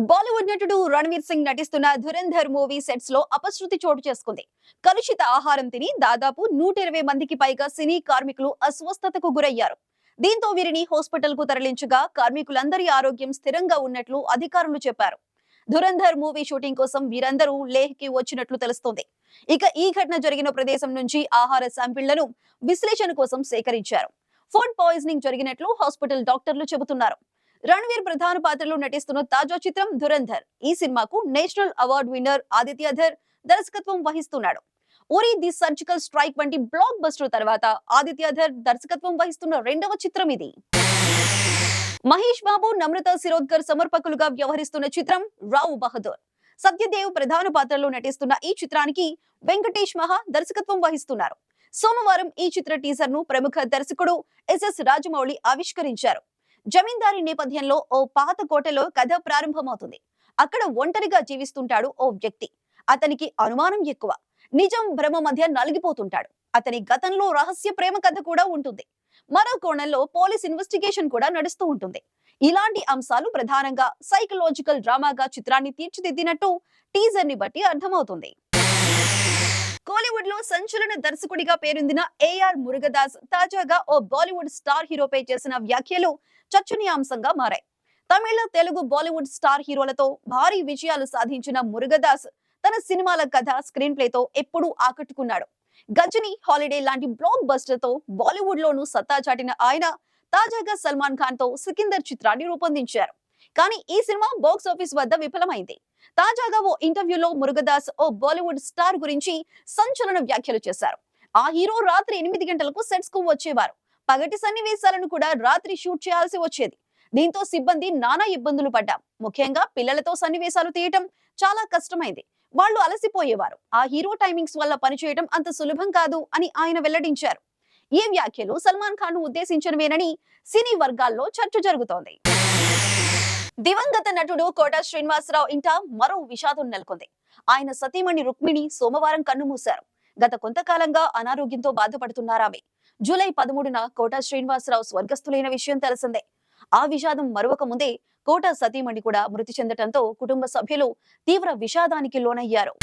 బాలీవుడ్ నటుడు రణ్వీర్ సింగ్ నటిస్తున్న Dhurandhar movie sets లో అపశృతి చోటు చేసుకుంది. కలుషిత ఆహారం తిని దాదాపు 120 మందికి పైగా సినీ కార్మికులు అస్వస్థతకు గురయ్యారు. దీంతో వీరిని హాస్పిటల్ కు తరలించగా కార్మికులందరి ఆరోగ్యం స్థిరంగా ఉన్నట్లు అధికారులు చెప్పారు. ధురంధర్ మూవీ షూటింగ్ కోసం వీరందరూ లేహ్ కి వచ్చినట్లు తెలుస్తోంది. ఇక ఈ ఘటన జరిగిన ప్రదేశం నుంచి ఆహార శాంపిళ్లను విశ్లేషణ కోసం సేకరించారు. ఫుడ్ పాయిజనింగ్ జరిగినట్లు హాస్పిటల్ డాక్టర్లు చెబుతున్నారు. రణ్వీర్ ప్రధాన పాత్రలో నటిస్తున్న తాజా చిత్రం ధురంధర్. ఈ సినిమాకు నేషనల్ అవార్డు విన్నర్ ఆదిత్యధర్ దర్శకత్వం వహిస్తున్నాడు. ఉరి ది సర్జికల్ స్ట్రైక్ వంటి బ్లాక్ బస్టర్ తర్వాత ఆదిత్యధర్ దర్శకత్వం వహిస్తున్న రెండవ చిత్రం ఇది. మహేష్ బాబు, నమ్రత శిరోద్కర్ సమర్పకులుగా వ్యవహరిస్తున్న చిత్రం రావు బహదూర్. సత్యదేవ్ ప్రధాన పాత్రలో నటిస్తున్న ఈ చిత్రానికి వెంకటేష్ మహా దర్శకత్వం వహిస్తున్నారు. సోమవారం ఈ చిత్ర టీజర్ ను ప్రముఖ దర్శకుడు ఎస్ఎస్ రాజమౌళి ఆవిష్కరించారు. జమీందారీ నేపథ్యంలో ఓ పాత కోటలో కథ ప్రారంభమవుతుంది. అక్కడ ఒంటరిగా జీవిస్తుంటాడు ఓ వ్యక్తి. అతనికి అనుమానం ఎక్కువ. నిజం భ్రమ మధ్య నలిగిపోతుంటాడు. అతని గతంలో రహస్య ప్రేమ కథ కూడా ఉంటుంది. మరో కోణంలో పోలీస్ ఇన్వెస్టిగేషన్ కూడా నడుస్తూ ఉంటుంది. ఇలాంటి అంశాలు ప్రధానంగా సైకలాజికల్ డ్రామాగా చిత్రాన్ని తీర్చిదిద్దినట్టు టీజర్ ని బట్టి అర్థమవుతుంది. కోలీవుడ్ లో సంచలన దర్శకుడిగా పేరొందిన ఏఆర్ మురుగదాస్ తాజాగా ఓ బాలీవుడ్ స్టార్ హీరోపై చేసిన వ్యాఖ్యలు చర్చనీయాంశంగా మారాయి. తమిళ, తెలుగు, బాలీవుడ్ స్టార్ హీరోలతో భారీ విజయాలు సాధించిన మురుగదాస్ తన సినిమాల కథ, స్క్రీన్ ప్లేతో ఎప్పుడూ ఆకట్టుకున్నాడు. గజని, హాలిడే లాంటి బ్లాక్ బస్టర్ తో బాలీవుడ్ లోనూ సత్తా చాటిన ఆయన తాజాగా సల్మాన్ ఖాన్ తో సికిందర్ చిత్రాన్ని రూపొందించారు. కానీ ఈ సినిమా బాక్స్ ఆఫీస్ వద్ద విఫలమైంది. తాజాగా ఓ ఇంటర్వ్యూలో మురుగదాస్ ఓ బాలీవుడ్ స్టార్ గురించి సంచలన వ్యాఖ్యలు చేశారు. ఆ హీరో రాత్రి 8 గంటలకు సెట్స్ కు వచ్చేవారు. పగటి సన్నివేశాలను కూడా రాత్రి షూట్ చేయాల్సి వచ్చేది. దీంతో సిబ్బంది నానా ఇబ్బందులు పడ్డాం. ముఖ్యంగా పిల్లలతో సన్నివేశాలు తీయటం చాలా కష్టమైంది. వాళ్ళు అలసిపోయేవారు. ఆ హీరో టైమింగ్స్ వల్ల పనిచేయడం అంత సులభం కాదు అని ఆయన వెల్లడించారు. ఈ వ్యాఖ్యలు సల్మాన్ ఖాన్ ను ఉద్దేశించినవేనని సినీ వర్గాల్లో చర్చ జరుగుతోంది. దివంగత నటుడు కోట శ్రీనివాసరావు ఇంట మరో విషాదం నెలకొంది. ఆయన సతీమణి రుక్మిణి సోమవారం కన్నుమూశారు. గత కొంతకాలంగా అనారోగ్యంతో బాధపడుతున్నారామె. జూలై 13న కోట శ్రీనివాసరావు స్వర్గస్థులైన విషయం తెలిసిందే. ఆ విషాదం మరొక ముందే కోట సతీమణి కూడా మృతి చెందటంతో కుటుంబ సభ్యులు తీవ్ర విషాదానికి లోనయ్యారు.